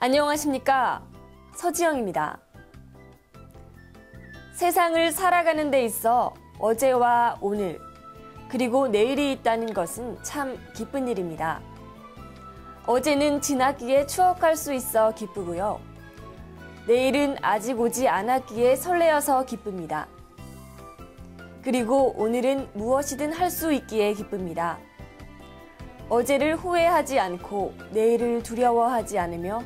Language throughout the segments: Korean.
안녕하십니까? 서지영입니다. 세상을 살아가는 데 있어 어제와 오늘, 그리고 내일이 있다는 것은 참 기쁜 일입니다. 어제는 지났기에 추억할 수 있어 기쁘고요. 내일은 아직 오지 않았기에 설레어서 기쁩니다. 그리고 오늘은 무엇이든 할 수 있기에 기쁩니다. 어제를 후회하지 않고 내일을 두려워하지 않으며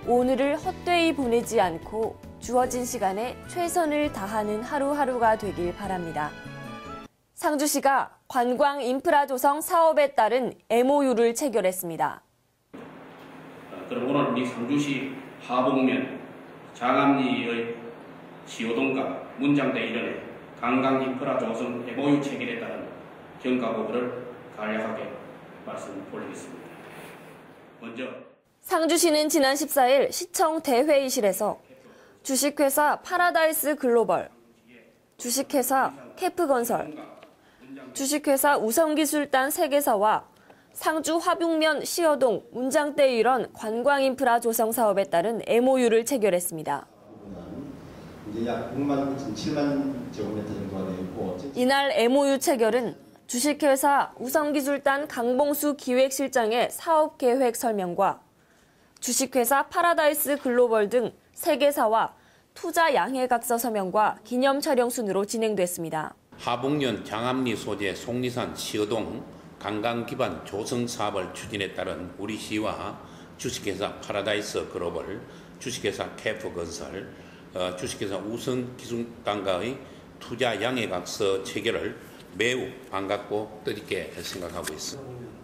오늘을 헛되이 보내지 않고 주어진 시간에 최선을 다하는 하루하루가 되길 바랍니다. 상주시가 관광 인프라 조성 사업에 따른 MOU를 체결했습니다. 그럼 오늘 우리 상주시 하북면 장암리의 시호동과 문장대 일원의 관광 인프라 조성 MOU 체결에 따른 경과보고를 간략하게 말씀 올리겠습니다. 먼저 상주시는 지난 14일 시청 대회의실에서 주식회사 파라다이스 글로벌, 주식회사 캐프건설, 주식회사 우성기술단 3개사와 상주 화북면 시어동 문장대 일원 관광인프라 조성 사업에 따른 MOU를 체결했습니다. 이제 약 6만 7만 제곱미터 정도가 되고 이날 MOU 체결은 주식회사 우성기술단 강봉수 기획실장의 사업계획 설명과 주식회사 파라다이스 글로벌 등 3개사와 투자 양해각서 서명과 기념 촬영 순으로 진행됐습니다. 하북면 장암리 소재 속리산 시어동 관광 기반 조성 사업을 추진에 따른 우리 시와 주식회사 파라다이스 글로벌, 주식회사 캐프건설, 주식회사 우성기술단과의 투자 양해각서 체결을 매우 반갑고 뜻있게 생각하고 있습니다.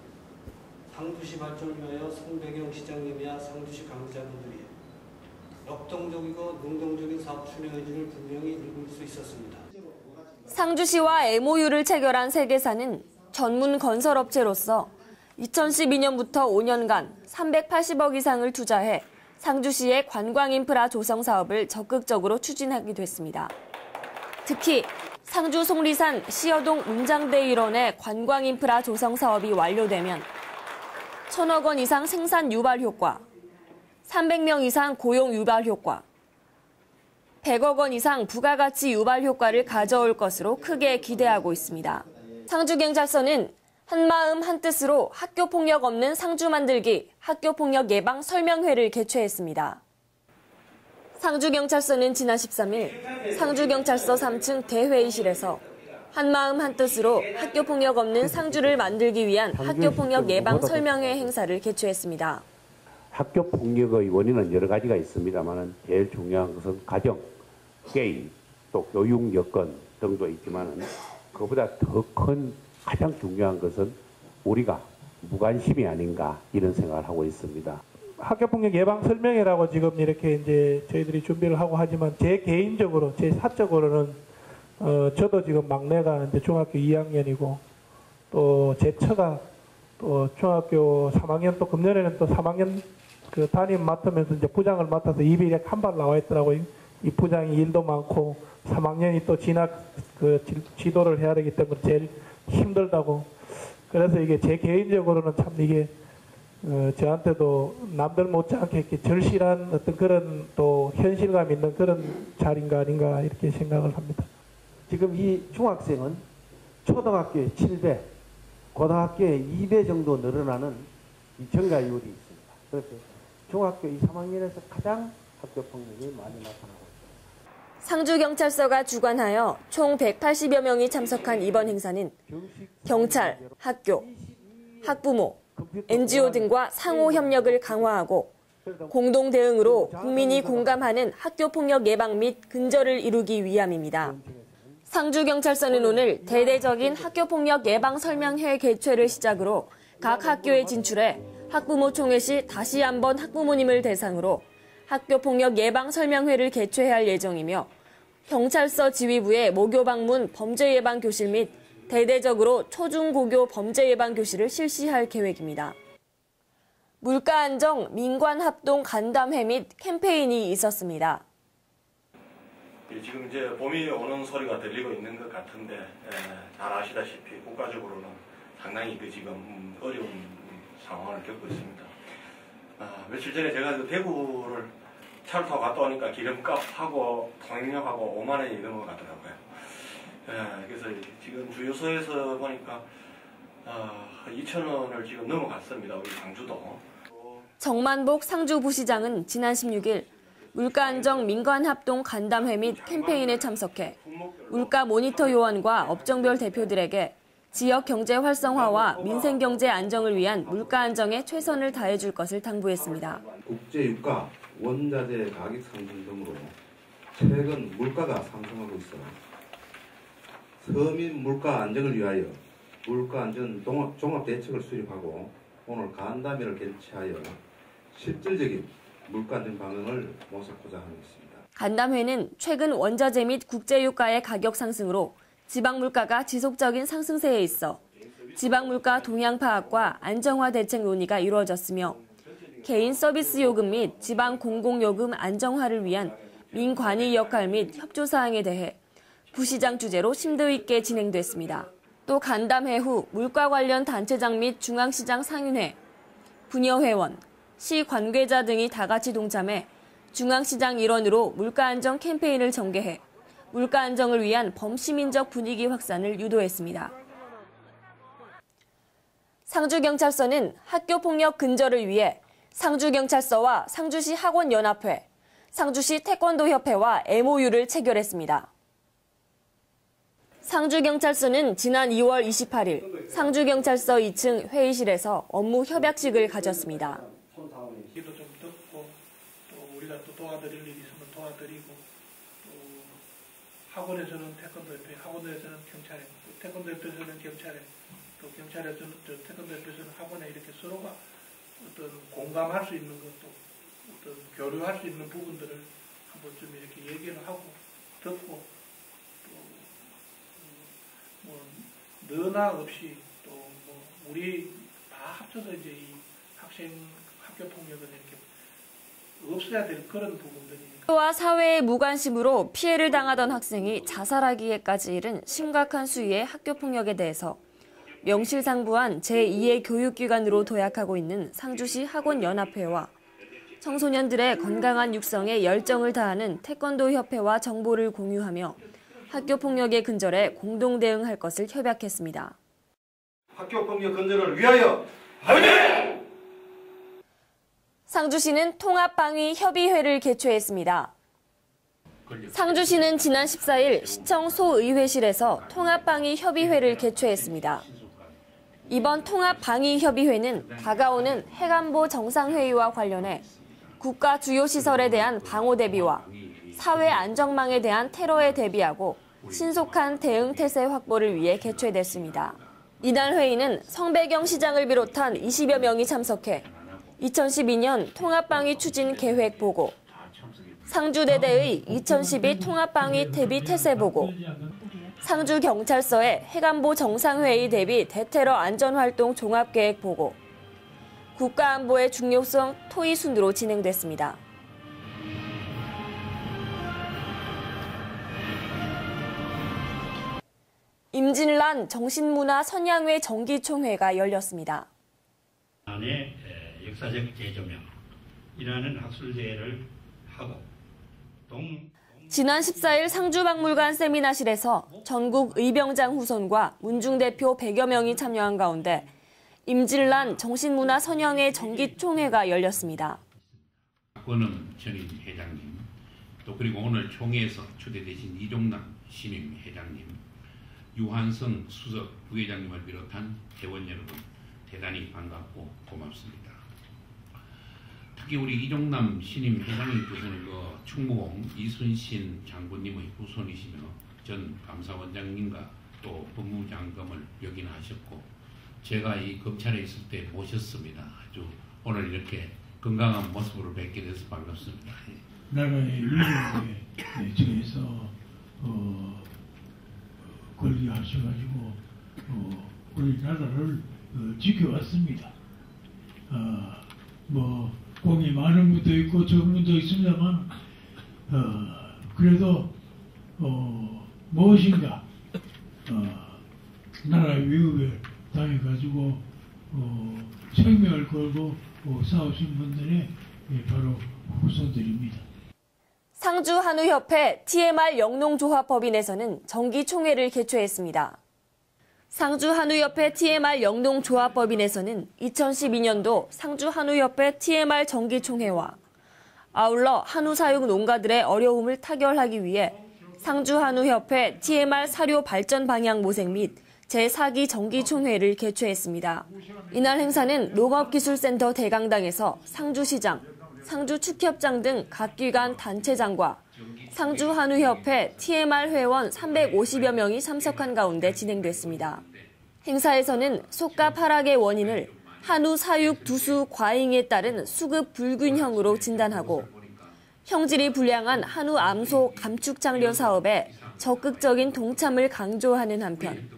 상주시 발전을 위하여 송배경 시장님이야 상주시 관계자분들이 역동적이고 능동적인 사업 추진의 의지를 분명히 읽을 수 있었습니다. 상주시와 MOU를 체결한 3개사는 전문 건설업체로서 2012년부터 5년간 380억 이상을 투자해 상주시의 관광인프라 조성 사업을 적극적으로 추진하게 됐습니다. 특히 상주 속리산 시어동 문장대 일원의 관광인프라 조성 사업이 완료되면 1,000억 원 이상 생산 유발 효과, 300명 이상 고용 유발 효과, 100억 원 이상 부가가치 유발 효과를 가져올 것으로 크게 기대하고 있습니다. 상주경찰서는 한마음 한뜻으로 학교폭력 없는 상주 만들기 학교폭력 예방 설명회를 개최했습니다. 상주경찰서는 지난 13일 상주경찰서 3층 대회의실에서 한마음 한뜻으로 학교폭력 없는 상주를 만들기 위한 학교폭력 예방 설명회 행사를 개최했습니다. 학교폭력의 원인은 여러 가지가 있습니다만 제일 중요한 것은 가정, 게임, 또 교육 여건 등도 있지만 그보다 더 큰 가장 중요한 것은 우리가 무관심이 아닌가 이런 생각을 하고 있습니다. 학교폭력 예방 설명회라고 지금 이렇게 이제 저희들이 준비를 하고 하지만 제 개인적으로 제 사적으로는 저도 지금 막내가 이제 중학교 2학년이고 또 제 처가 또 중학교 3학년 또 금년에는 또 3학년 그 담임 맡으면서 이제 부장을 맡아서 입이 이렇게 한 발 나와 있더라고요. 이 부장이 일도 많고 3학년이 또 진학 그 지도를 해야 되기 때문에 제일 힘들다고. 그래서 이게 제 개인적으로는 참 이게 저한테도 남들 못지않게 이렇게 절실한 어떤 그런 또 현실감 있는 그런 자리인가 아닌가 이렇게 생각을 합니다. 지금 이 중학생은 초등학교에 7배, 고등학교에 2배 정도 늘어나는 이 증가율이 있습니다. 그래서 중학교 2, 3학년에서 가장 학교폭력이 많이 나타나고 있습니다. 상주경찰서가 주관하여 총 180여 명이 참석한 이번 행사는 경찰, 학교, 학부모, NGO 등과 상호 협력을 강화하고 공동 대응으로 국민이 공감하는 학교폭력 예방 및 근절을 이루기 위함입니다. 상주경찰서는 오늘 대대적인 학교폭력 예방 설명회 개최를 시작으로 각 학교에 진출해 학부모 총회 시 다시 한번 학부모님을 대상으로 학교폭력 예방 설명회를 개최할 예정이며 경찰서 지휘부의 모교 방문 범죄 예방 교실 및 대대적으로 초중고교 범죄 예방 교실을 실시할 계획입니다. 물가 안정 민관 합동 간담회 및 캠페인이 있었습니다. 지금 이제 봄이 오는 소리가 들리고 있는 것 같은데 잘 아시다시피 국가적으로는 상당히 지금 어려운 상황을 겪고 있습니다. 며칠 전에 제가 그 대구를 차를 타고 갔다 오니까 기름값하고 통행료하고 5만 원이 넘어가더라고요. 그래서 지금 주유소에서 보니까 2,000원을 지금 넘어갔습니다. 우리 상주도. 정만복 상주부시장은 지난 16일 물가안정 민관합동 간담회 및 캠페인에 참석해 물가 모니터 요원과 업종별 대표들에게 지역 경제 활성화와 민생 경제 안정을 위한 물가 안정에 최선을 다해줄 것을 당부했습니다. 국제 유가, 원자재 가격 상승 등으로 최근 물가가 상승하고 있어 서민 물가 안정을 위하여 물가 안전 종합 대책을 수립하고 오늘 간담회를 개최하여 실질적인 물가 안정 방향을 모색하고자 하고 있습니다. 간담회는 최근 원자재 및 국제유가의 가격 상승으로 지방 물가가 지속적인 상승세에 있어 지방 물가 동향 파악과 안정화 대책 논의가 이루어졌으며 개인 서비스 요금 및 지방 공공요금 안정화를 위한 민관의 역할 및 협조 사항에 대해 부시장 주재로 심도 있게 진행됐습니다. 또 간담회 후 물가 관련 단체장 및 중앙시장 상인회, 분여회원, 시 관계자 등이 다 같이 동참해 중앙시장 일원으로 물가 안정 캠페인을 전개해 물가 안정을 위한 범시민적 분위기 확산을 유도했습니다. 상주경찰서는 학교폭력 근절을 위해 상주경찰서와 상주시 학원연합회, 상주시 태권도협회와 MOU를 체결했습니다. 상주경찰서는 지난 2월 28일 상주경찰서 2층 회의실에서 업무 협약식을 가졌습니다. 얘기도 좀 듣고 또 우리가 또 도와드릴 일이 있으면 도와드리고 또 학원에서는 태권도협회, 학원에서는 경찰에, 또 태권도협회에서는 경찰에, 또 경찰에서는 태권도협회에서는 학원에 이렇게 서로가 어떤 공감할 수 있는 것도 어떤 교류할 수 있는 부분들을 한번 좀 이렇게 얘기를 하고 듣고 뭐 너나 없이 또 뭐 우리 다 합쳐서 이제 이 학교 폭력은 이렇게 없어야 될 그런 부분들이니까. 학교와 사회의 무관심으로 피해를 당하던 학생이 자살하기에까지 이른 심각한 수위의 학교 폭력에 대해서 명실상부한 제2의 교육기관으로 도약하고 있는 상주시 학원연합회와 청소년들의 건강한 육성에 열정을 다하는 태권도협회와 정보를 공유하며 학교 폭력의 근절에 공동 대응할 것을 협약했습니다. 학교 폭력 근절을 위하여 화이팅! 상주시는 통합방위협의회를 개최했습니다. 상주시는 지난 14일 시청 소의회실에서 통합방위협의회를 개최했습니다. 이번 통합방위협의회는 다가오는 해관보 정상회의와 관련해 국가 주요 시설에 대한 방호 대비와 사회 안정망에 대한 테러에 대비하고 신속한 대응 태세 확보를 위해 개최됐습니다. 이날 회의는 성배경 시장을 비롯한 20여 명이 참석해 2012년 통합방위 추진 계획 보고, 상주대대의 2012 통합방위 대비 태세 보고, 상주경찰서의 해관보 정상회의 대비 대테러 안전활동 종합계획 보고, 국가안보의 중요성 토의 순으로 진행됐습니다. 임진란 정신문화 선양회 정기총회가 열렸습니다. 안에 역사적 재조명이라는 학술대회를 하고 지난 14일 상주박물관 세미나실에서 전국 의병장 후손과 문중 대표 100여 명이 참여한 가운데 임진란 정신문화 선양회 정기총회가 열렸습니다. 박건은 전임 회장님, 또 그리고 오늘 총회에서 초대되신 이종남 신임 회장님, 유한성 수석 부회장님을 비롯한 회원 여러분 대단히 반갑고 고맙습니다. 특히 우리 이종남 신임 회장님께서는 충무공 이순신 장군님의 후손이시며 전 감사원장님과 또 법무장관을 역임하셨고 제가 이 검찰에 있을 때 모셨습니다. 아주 오늘 이렇게 건강한 모습으로 뵙게 돼서 반갑습니다. 나라의 위력에 저에서 권리하셔가지고 우리나라를 지켜왔습니다. 뭐 공이 많은 분도 있고 적은 분도 있습니다만 그래도 무엇인가 나라의 위협에 당해가지고 생명을 걸고 싸우신 분들의 바로 후손들입니다. 상주 한우협회 TMR 영농조합법인에서는 정기총회를 개최했습니다. 상주 한우협회 TMR 영농조합법인에서는 2012년도 상주 한우협회 TMR 정기총회와 아울러 한우 사육 농가들의 어려움을 타결하기 위해 상주 한우협회 TMR 사료 발전 방향 모색 및 제4기 정기총회를 개최했습니다. 이날 행사는 농업기술센터 대강당에서 상주시장, 상주축협장 등 각 기관 단체장과 상주 한우협회 TMR 회원 350여 명이 참석한 가운데 진행됐습니다. 행사에서는 속값 하락의 원인을 한우 사육 두수 과잉에 따른 수급 불균형으로 진단하고 형질이 불량한 한우 암소 감축 장려 사업에 적극적인 동참을 강조하는 한편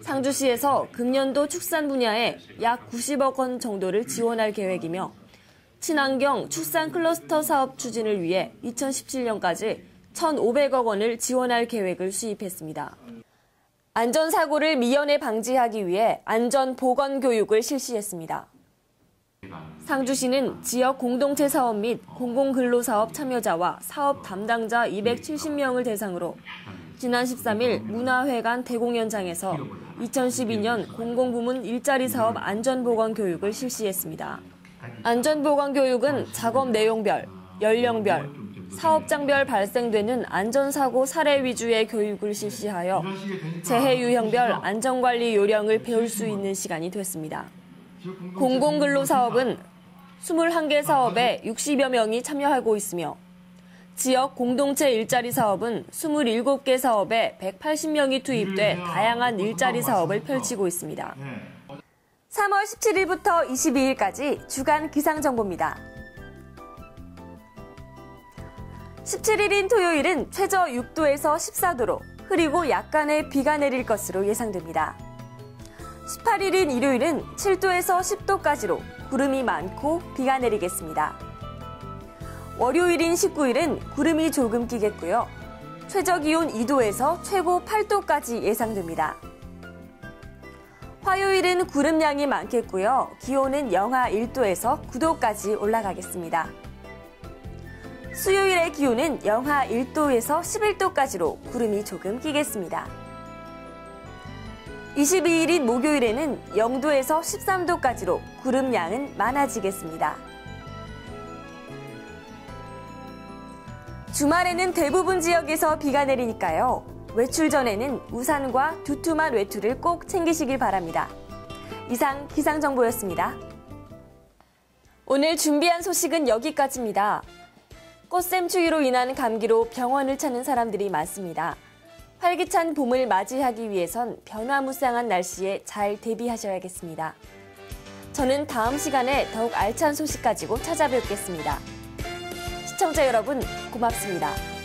상주시에서 금년도 축산 분야에 약 90억 원 정도를 지원할 계획이며 친환경 축산 클러스터 사업 추진을 위해 2017년까지 1,500억 원을 지원할 계획을 수립했습니다. 안전사고를 미연에 방지하기 위해 안전보건교육을 실시했습니다. 상주시는 지역 공동체 사업 및 공공근로사업 참여자와 사업 담당자 270명을 대상으로 지난 13일 문화회관 대공연장에서 2012년 공공부문 일자리 사업 안전보건교육을 실시했습니다. 안전보건교육은 작업 내용별, 연령별, 사업장별 발생되는 안전사고 사례 위주의 교육을 실시하여 재해 유형별 안전관리 요령을 배울 수 있는 시간이 됐습니다. 공공근로사업은 21개 사업에 60여 명이 참여하고 있으며 지역 공동체 일자리 사업은 27개 사업에 180명이 투입돼 다양한 일자리 사업을 펼치고 있습니다. 3월 17일부터 22일까지 주간 기상정보입니다. 17일인 토요일은 최저 6도에서 14도로 흐리고 약간의 비가 내릴 것으로 예상됩니다. 18일인 일요일은 7도에서 10도까지로 구름이 많고 비가 내리겠습니다. 월요일인 19일은 구름이 조금 끼겠고요. 최저 기온 2도에서 최고 8도까지 예상됩니다. 화요일은 구름량이 많겠고요. 기온은 영하 1도에서 9도까지 올라가겠습니다. 수요일의 기온은 영하 1도에서 11도까지로 구름이 조금 끼겠습니다. 22일인 목요일에는 0도에서 13도까지로 구름량은 많아지겠습니다. 주말에는 대부분 지역에서 비가 내리니까요. 외출 전에는 우산과 두툼한 외투를 꼭 챙기시길 바랍니다. 이상 기상정보였습니다. 오늘 준비한 소식은 여기까지입니다. 꽃샘 추위로 인한 감기로 병원을 찾는 사람들이 많습니다. 활기찬 봄을 맞이하기 위해선 변화무쌍한 날씨에 잘 대비하셔야겠습니다. 저는 다음 시간에 더욱 알찬 소식 가지고 찾아뵙겠습니다. 시청자 여러분, 고맙습니다.